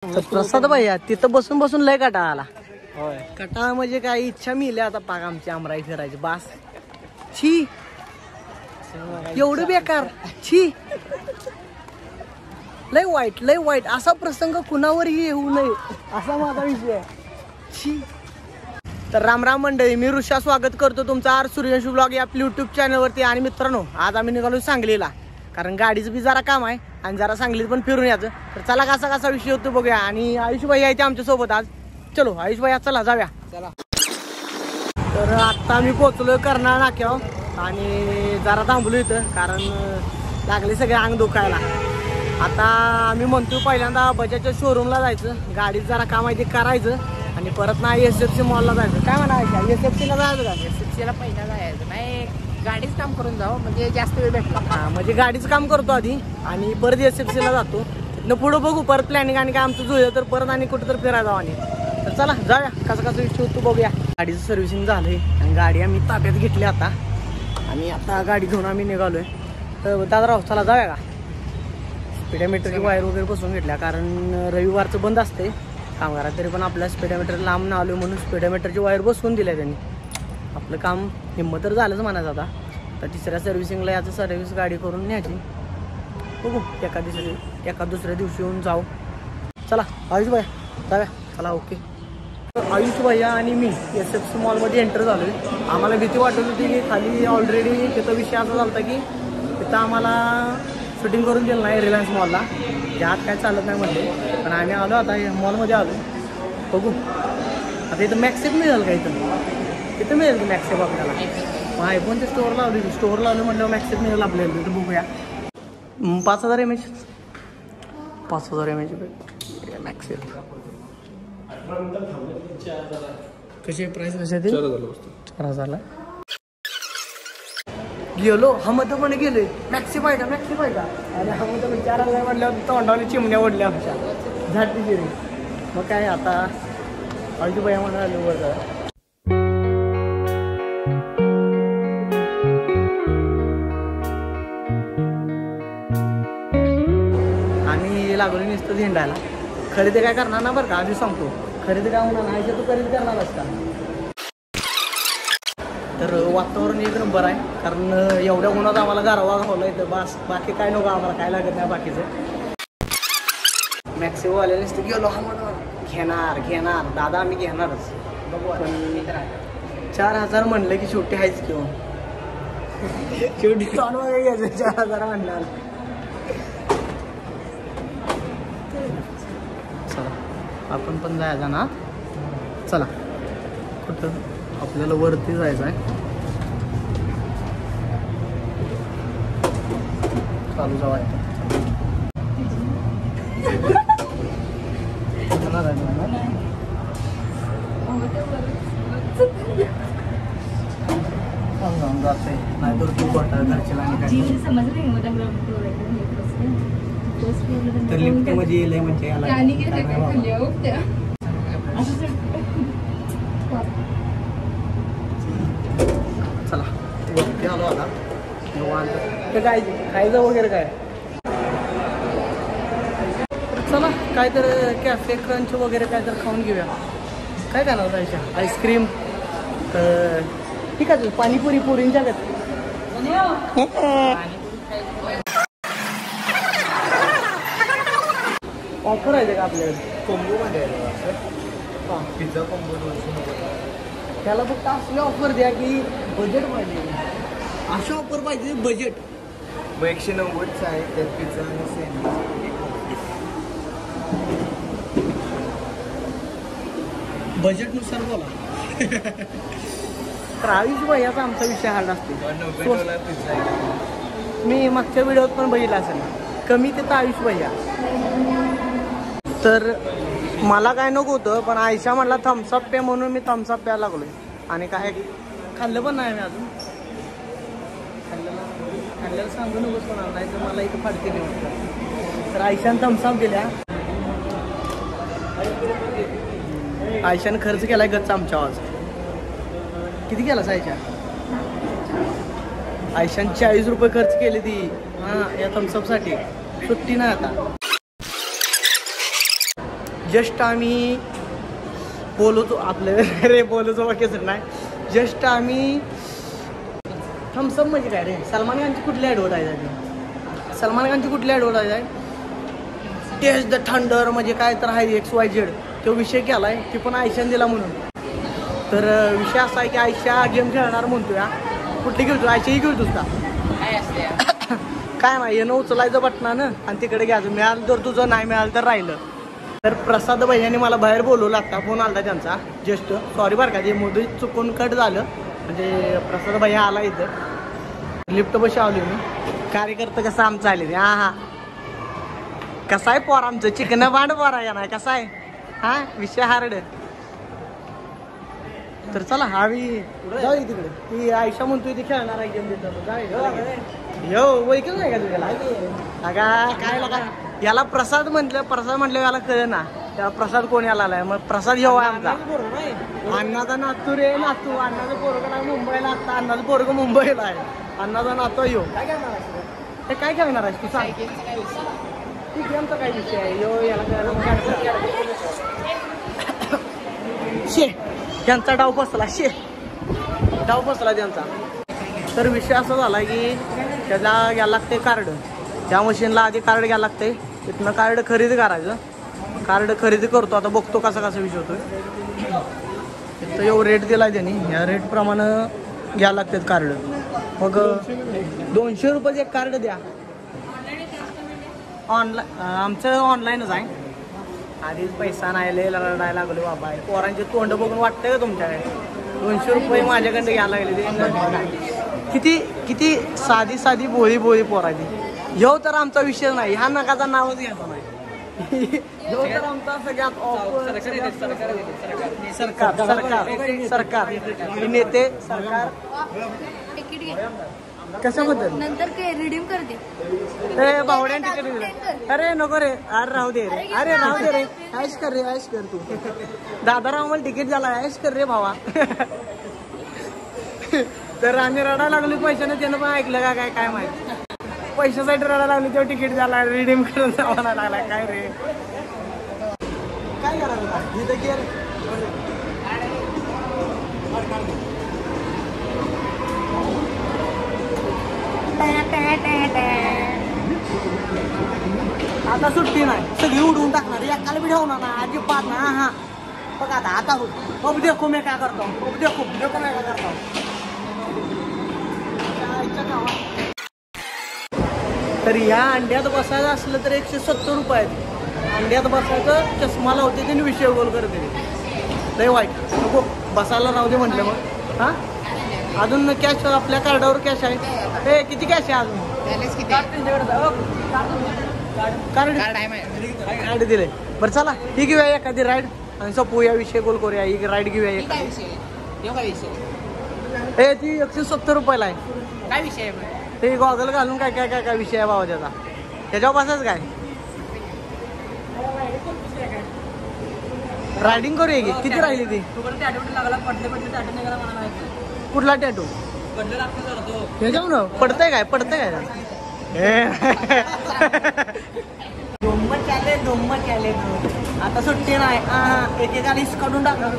तर प्रसाद भैया तिथं बसून बसून लय कटाळा आला. कटाळा म्हणजे काय इच्छा मिळाली आता पाक आमची अमराई फिरायची बास. छी एवढं बेकार छी लय वाईट असा प्रसंग कुणावरही येऊ नये असा माझा विषय आहे. छी. तर राम राम मंडळी, मी ऋषा स्वागत करतो तुमचा आर सूर्यवंशी ब्लॉग या आपल्या युट्यूब चॅनलवरती. आणि मित्रांनो, आज आम्ही निघालो सांगलीला, कारण गाडीचं बी जरा काम आहे आणि जरा सांगलीत पण फिरून यायचं. तर चला कसा विषय होतो बघूया. आणि आयुष भाई यायचे आमच्या सोबत आज. चलो आयुष भाई चला जाऊया. चला. तर आता आम्ही पोहोचलोय कर्नाळ नाक्यावर आणि जरा थांबलो इथं, कारण लागले सगळे अंग दुखायला. आता आम्ही म्हणतो पहिल्यांदा बजाजच्या शोरूमला जायचं, गाडीत जरा काम आहे ते करायचं आणि परत ना SFC मॉलला जायचं. काय म्हणायचं, SFCला जायचं का? SFCला पहिला जायचं नाही, गाडीच काम करून जावं म्हणजे जास्त वेळ भेटला. हां, म्हणजे गाडीचं काम करतो आधी आणि परत SFCला जातो. तिथनं पुढं बघू परत प्लॅनिंग आणि काय आमचं जुळलं तर परत आणि कुठं तर फिरायला जाऊ. आणि तर चला जाऊया, कसं विषय होतो बघूया. गाडीचं सर्व्हिसिंग झालंय आणि गाडी आम्ही ताब्यात घेतली आता. आणि आता गाडी घेऊन आम्ही निघालोय. तर दादा राव चला जाऊया का? स्पीडोमीटरची वायर वगैरे बसून घेतल्या, कारण रविवारचं बंद असते कामगारात. तरी पण आपल्या स्पीडोमीटर लांब ना आलो म्हणून स्पीडोमीटरची वायर बसवून दिल्या त्यांनी. आपलं काम हिंमत तर झालंच म्हणायचं. आता तर तिसऱ्या सर्व्हिसिंगला याचं सर्व्हिस गाडी करून न्यायची. बघू एका दुसऱ्या दिवशी येऊन जाऊ. चला आयुष भैया जाऊया. चला ओके. तर आयुष भैया आणि मी SFC मॉलमध्ये एंटर झालो आहे. आम्हाला भीती वाटत होती की खाली ऑलरेडी तिथं विषय असा झाला होता की तिथं आम्हाला शूटिंग करून दिलं नाही रिलायन्स मॉलला, त्यात काय चालत नाही म्हणले. पण आम्ही आलो आता मॉलमध्ये आलो. बघू आता इथं मॅक्सेप मिळेल का? इथं मिळेल की मॅक्सेप आपल्याला? मग आयफोनच्या स्टोअर लावलं म्हटलं मॅक्सेप मिळेल आपल्याला. तिथं बघूया. 5000 mAh 5000 mAh मॅक्सेप. कशी प्राइस कशी आहे ते? 4000ला गेलो. हमदपणे गेलोय. मॅक्सेप आहे का? अरे हमद 4000 म्हटल्यावर तोंडाने चिमण्या ओढल्या आमच्या झाडती गेली. मग काय आता आयुष भैया म्हणाले वर आणि लागलो नुसतं झेंडायला. खरेदी काय करणार ना बरं का, आधी सांगतो. खरेदी काय होणार नाही तू खरेदी करणार असता. तर वातावरण एक नंबर आहे, कारण एवढ्या उन्हात आम्हाला गारवा घावला इथं बस. बाकी काय नको आम्हाला, काय लागत नाही बाकीचं. मॅक्सिमवाल्यानेच तर गेलो घेणार दादा आम्ही घेणारच. पण 4000 म्हणलं की शेवटी आहेच किंवा शेवटी चालू आहे घ्यायचं. 4000 म्हणणार. चला आपण पण जायचं ना. चला कुठं आपल्याला वरती जायचं आहे. चालू जावायचं. जाते नाही तर तू घरच्याला तर लिफ्टमध्ये येईल म्हणजे याला चला वरती आलो आता. तर काय खायचं वगैरे काय? चला काय तर कॅफे क्रंच वगैरे काय तर खाऊन घेऊया. काय खाणार जायचं? आईस्क्रीम तर ठीक आहे. पाणीपुरी पुरींच्या गत ऑफर आहे का आपल्याकडे? कोंबोमध्ये हां पिझ्झा कोंबो 200. त्याला फक्त असली ऑफर द्या की बजेट पाहिजे. अशी ऑफर पाहिजे बजेट. 190चं आहे त्यात पिझ्झा आणि सँडविच. बजेटनुसार बोला. तर आयुष भैयाचा आमचा विषय हार्ड असतो. मी मागच्या व्हिडिओत पण बघितला असेल, कमी तिथं आयुष भैया. तर मला काय नको होतं, पण आयशा म्हटला थम्सअप पे म्हणून मी थम्सअप प्यायला लागलोय. आणि काय खाल्लं पण नाही मी अजून. खाल्ल्याला सांगू नकोच कोणाला, नाही तर मला इथं फाडते नाही वाटतं. तर आयशानं थम्सअप दिल्या. आयशानं खर्च केलाय गच्चा आमच्या आवाज. किती केला आयशा? आयशानं 40 रुपये खर्च केले ती या थम्सअपसाठी. सुट्टी नाही आता. जस्ट आम्ही बोलतो आपलं रे बोलतो वाक्यच नाही. जस्ट आम्ही थम्सअप म्हणजे काय रे, सलमान खानची कुठली ॲडव्हर्टाईज आहे? सलमान खानची कुठली ॲडव्हर्टाईज आहे? टेस्ट द थंडर म्हणजे काय तर आहे XYZ तो विषय केला आहे, ती पण आयशाने दिला म्हणून. तर विषय असा आहे की आयशा गेम खेळणार म्हणतो या. कुठली खेळतो? आयशा ही खेळतोस का? काय असते काय नाही, येणं उचलायचं बटनानं आणि तिकडे घ्यायचं. मिळालं तर तुझं, नाही मिळालं तर राहिलं. तर प्रसाद भैयाने मला बाहेर बोलवलं, आता फोन आला त्यांचा जस्ट. सॉरी बरं का, ते मोदी चुकून कट झालं. म्हणजे प्रसाद भैया आला इथं, लिफ्ट बशी आली मी. कार्यकर्ता कसं आमचं आले रे. हां हां, कसा आहे पोर आमचं? चिकन बांड पोर आहे का नाही? कसा आहे हा विषय हार्ड. तर चला आम्ही जाऊ तिकडे. ती आयशा म्हणतोय ती खेळणार आहे गेम देतो. यो वैकच नाही का तुझ्याला? अगा काय लागा याला प्रसाद म्हटलं याला कळ ना. त्याला प्रसाद कोण याला आलाय? मग प्रसाद येऊ आहे आमचा. अण्णाचा नातू रे, नातू. अण्णाचं पोरगं आहे मुंबईला, आता अण्णाचं पोरगं मुंबईला आहे. अण्णाचा नातू येऊ. ते काय खेळणार आहेस तू सांग? ती गेमचा काय विषय आहे? यो याला शे त्यांचा डाव बसला. डाव बसला त्यांचा. तर विषय असा झाला की त्याला घ्यायला लागते कार्ड. त्या मशीनला आधी कार्ड घ्यायला लागते, तिथनं कार्ड खरेदी करायचं. कार्ड खरेदी करतो, आता बघतो कसा विषय होतोय. तर एवढं रेट दिला आहे त्यांनी, या रेटप्रमाणे घ्यायला लागतात कार्ड. मग 200 रुपयाचं एक कार्ड द्या. ऑनलाईन आमचं ऑनलाईनच आहे. आधीच पैसा नाही लय रडायला लागलो बाबा. पोरांचे तोंड बघून वाटतंय का तुमच्याकडे? 200 रुपये माझ्याकडे घ्यायला लागले ते. किती साधी बोळी पोराची. ह्यो तर आमचा विषय नाही, ह्या नकाचा नावच घ्यायचा नाही. ह्यो तर आमचा सगळ्यात सरकार नेते सरकार. कशाबद्दल? नंतर काय रिडीम करते. अरे बावड्यान तिकीट दिलं. अरे नको रे, अरे राहू दे रे. अरे राहू दे रे, ऐश कर रे, ऐश कर तू. दादाराव मला तिकीट झाला, ऐश कर रे भावा. तर आम्ही रडायला लागलो पैशाने. त्यानं पण ऐकलं का काय माहिती. पैशासाठी रडायला लागली तेव्हा तिकीट झाला, रिडीम करून जावा लागला. काय रे काय करायचं इथं गेर. आता सुट्टी नाही, सगळी उडवून टाकणार. एकाला बी ठेवणार ना अजिबात ना. हा बघ आता अब देखो मैं काय करतो. देखो मैं काय करतो. तर या अंड्यात बसायचं असलं तर 170 रुपये आहेत. अंड्यात बसायचं, चष्मा लावते ते विषय गोल करते. लय वाईट. नको बसायला राहू दे म्हटलं. मग हा अजून कॅश आपल्या कार्डावर कॅश आहे. हे किती कॅश आहे अजून? कार्ड दिले. बरं चला ही घेऊया एखादी राईड आणि सपूया विषय गोल करूया. ही राईड घेऊया एखादी. हे ती 170 रुपयाला आहे. काय विषय? ते गॉगल घालून काय विषय आहे बाबा त्याचा. त्याच्यावर बसायचं काय? रायडिंग करूया की. किती राहिली ती? कुठला टॅटू? ह्याच्यावर ना पडतंय काय धुम्म चाले. आता सुट्टी नाही. एकेकाला इस काढून टाकणार.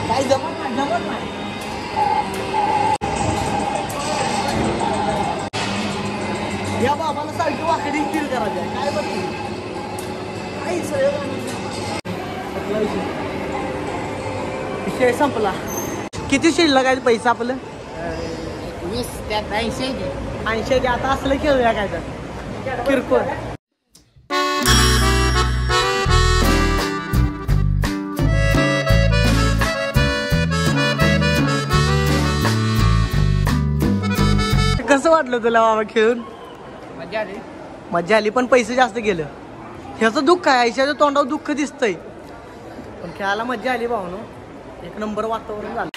काय जमत नाही. या बाबाला सारखी वाकडी फील करायचं काय बघ. विषय संपला. किती शिल्लक आहे पैसा आपलं? 20 त्यात 80. आता असलं खेळूया काय तर किरकोळ. कसं वाटलं तुला बाबा खेळून? मजा आली पण पैसे जास्त गेलं. ह्याचं दुःख आहे. आयुष्याच्या तोंडावर दुःख दिसतंय पण खेळायला मजा आली भावनो. एक नंबर वातावरण झालं.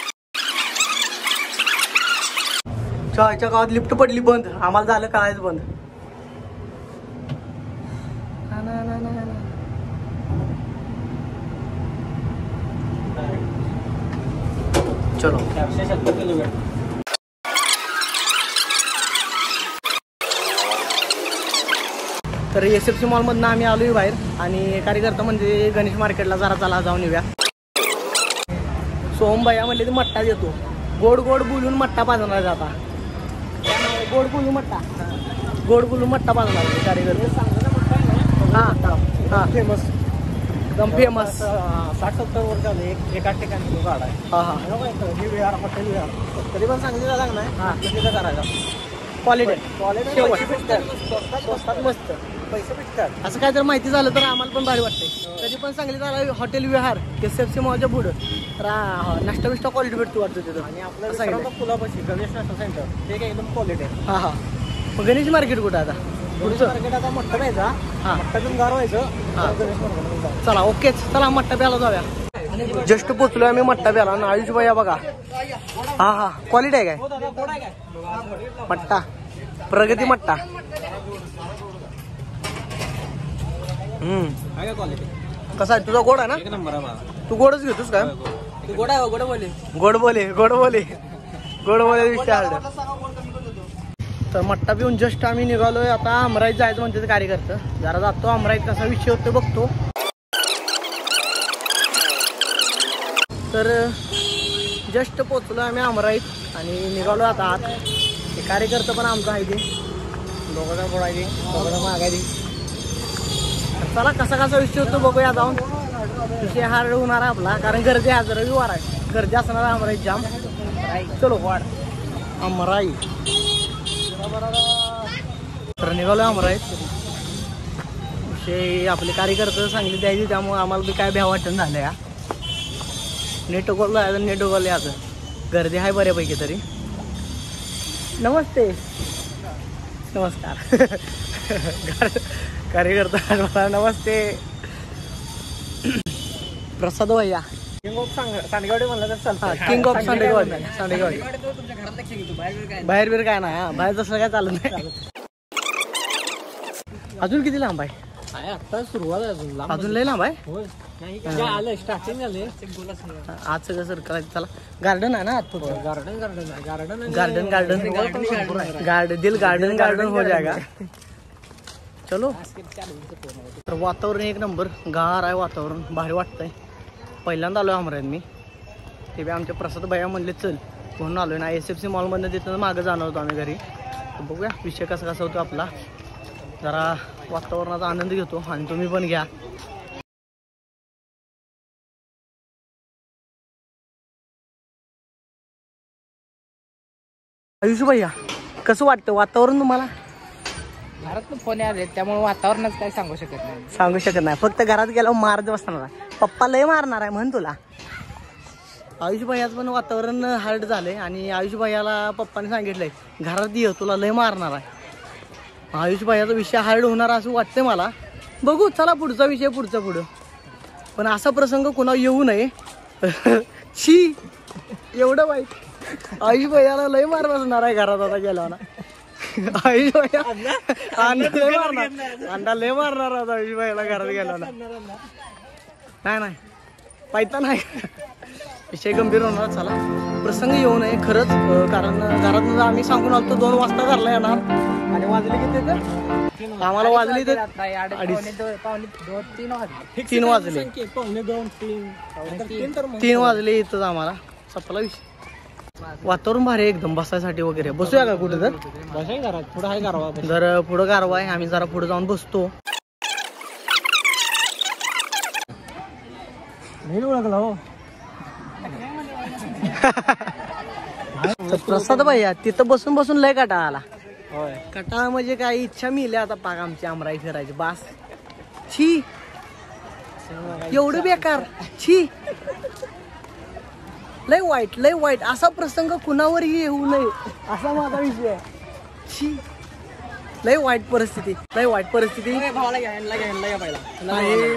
आमच्या गावात लिफ्ट पडली बंद, आम्हाला झालं कळायचं बंद. चलो तर SFC मॉलमधनं आम्ही आलोय बाहेर आणि कार्यकर्ता म्हणजे गणेश मार्केटला जरा चला जाऊन येऊया. सोहम भैया म्हणले ते मट्टा देतो, गोड गोड बोलून मट्टा पाजणार जाता. गोड बोलून मट्टा, गोड बोलून मट्टा पाजणार कार्यकर्ते. हां हां फेमस, एकदम फेमस. 60-70 वर्ष झाले एका ठिकाणी तो गाडा आहे. हां हां विहार हॉटेल विहार तरी पण सांगली झाला नाही. हां तिथं करायचा क्वालिटी स्वस्तात मस्त पैसे भेटतात असं काय तर माहिती झालं तर आम्हाला पण भारी वाटते. कधी पण सांगली झाला हॉटेल विहार SFC मॉलच्या पुढं तर नाश्ता बिष्टा क्वालिटी भेटतो वाटतं तिथं. आणि आपलं सांगितलं पुलापाशी गणेश नाश्ता सेंटर ते काय एकदम क्वालिटी आहे. हां हां मग गणेश मार्केट कुठं आता? पुढचं मार्केट आता मट्टा प्यायचा. हां मट्टातून गार व्हायचं. हां गणेश मार्केट चला ओकेच. चला मट्टा प्यायला जाऊया. जस्ट पोचलोय आम्ही मट्टा प्यायला आणि आयुष भैया बघा. हां हां क्वालिटी आहे काय मट्टा? प्रगती मट्टा. कसा आहे तुझा? गोड आहे ना? तू गोडच घेतोस का? तू गोड आहे. गोड बोले गोड बोले गोड बोले गोड बोले विचार. तर मट्टा पिऊन जस्ट आम्ही निघालोय आता. अमराईत जायचं म्हणते कार्यकर्ता. जरा जातो अमराईत कसा विषय होतो बघतो. तर जस्ट पोचलो आम्ही अमराईत आणि निघालो आता आत. ते कार्यकर्ता पण आमचं आहे ते दोघं बोलायचे दोघं मागायचे. चला कसा कसा विषय होतो बघूया जाऊन. विषय हार्ड होणार आहे आपला कारण गर्दी आज रविवार आहे. गर्दी असणार आहे अमराईत जाम. चलो वाढ अमराई. तर निघालो अमराईत. विषय आपले कार्यकर्ते सांगली द्यायची त्यामुळे आम्हाला बी काय भ्या वाटण झालं या. नेट उघडलं नेट उघडलं आता. गर्दी आहे बऱ्यापैकी तरी. नमस्ते नमस्कार कार्यकर्ता नमस्ते. प्रसाद भैया किंग ऑफ सांडेगावडे म्हणलं तर चालतं. King of सांडेगावडे. सांडेगावडे बाहेर बिर काय नाही. हा बाहेर तसं काय चालत नाही. अजून किती लांब आहे? आता सुरुवात आहे अजून लय लांब आहे. आलं स्टार्टिंग झाले. आज सगळं सर करायचं. चला गार्डन आहे ना आत. Garden garden garden garden garden garden दिल गार्डन गार्डन हो जाएगा. चलो. तर वातावरण एक नंबर गार आहे. वातावरण भारी वाटतंय. पहिल्यांदा आलोय अमराईत मी. ते बी आमच्या प्रसाद भैया म्हणले चल म्हणून आलोय ना. SFC मॉलमधनं तिथं मागं जाणार होतो आम्ही घरी. बघूया विषय कसा कसा होतो आपला. जरा वातावरणाचा आनंद घेतो आणि तुम्ही पण घ्या. आयुष भैया कसं वाटतं वातावरण तुम्हाला? घरात फोन आले त्यामुळे वातावरणाच काय सांगू शकत नाही. सांगू शकत नाही. फक्त घरात गेल्यावर मारत बसणार आहे. पप्पा लय मारणार आहे म्हण तुला. आयुष भैयाचं पण वातावरण हार्ड झालंय आणि आयुष भैयाला पप्पाने सांगितलंय घरात ये तुला लय मारणार आहे. आयुष भैयाचा विषय हार्ड होणार असं वाटतंय मला. बघू चला पुढचा विषय पुढं. पण असा प्रसंग कुणा येऊ नये. छी एवढं वाईट. आयुष भैयाला लय मार बसणार आहे घरात आता गेला ना. आयुष भैया अंडा लय मारणार आता आयुष भैयाला घरात गेला ना. नाही पायता नाही. विषय गंभीर होणार. चला प्रसंग येऊ नये खरंच. कारण घरात आम्ही सांगून आलो 2 वाजता घरला येणार आणि वाजले किती तर आम्हाला वाजले तर 3 वाजले. 3 वाजले इथंच आम्हाला. सपला विषय. वातावरण भारी एकदम बसायसाठी वगैरे. बसूया का कुठे तर? घरात पुढं आहे गारवा. जर पुढं गारवा आहे आम्ही जरा पुढे जाऊन बसतो. नाही ओळखला हो. प्रसाद भैया तिथं बसून बसून लय कटाळा आला. कटाळा म्हणजे काय इच्छा मिळली आता पाक आमची अमराई फिरायची. बास छी एवढं बेकार. छी लय वाईट. असा प्रसंग कुणावरही येऊ नये असा माझा विषय आहे. छी लय वाईट परिस्थिती.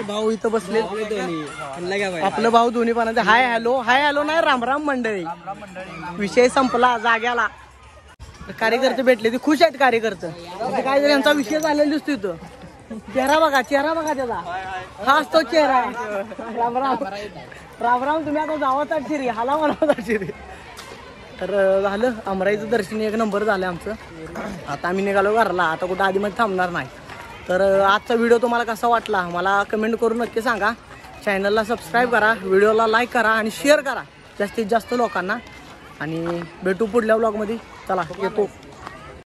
भाऊ इथं बसले. आपलं भाऊ दोन्ही पण हाय हॅलो नाही राम राम मंडळी. विषय संपला जाग्याला. कार्यकर्ते भेटले ते खुश आहेत कार्यकर्ते. काय जर यांचा विषय झालेला दिसतो इथं. चेहरा बघा त्याचा हा असतो चेहरा. राम राम राम राम. तुम्ही आता जावा शिरी हाला मला शिरी. तर झालं अमराईचं दर्शन एक नंबर झालं आमचं. आता आम्ही निघालो घरला. आता कुठं आधीमध्ये थांबणार नाही. तर आजचा व्हिडिओ तुम्हाला कसा वाटला मला कमेंट करून नक्की सांगा. चॅनलला सबस्क्राईब करा, व्हिडिओला लाईक करा आणि शेअर करा जास्तीत जास्त लोकांना. आणि भेटू पुढल्या व्लॉगमध्ये. चला येतो.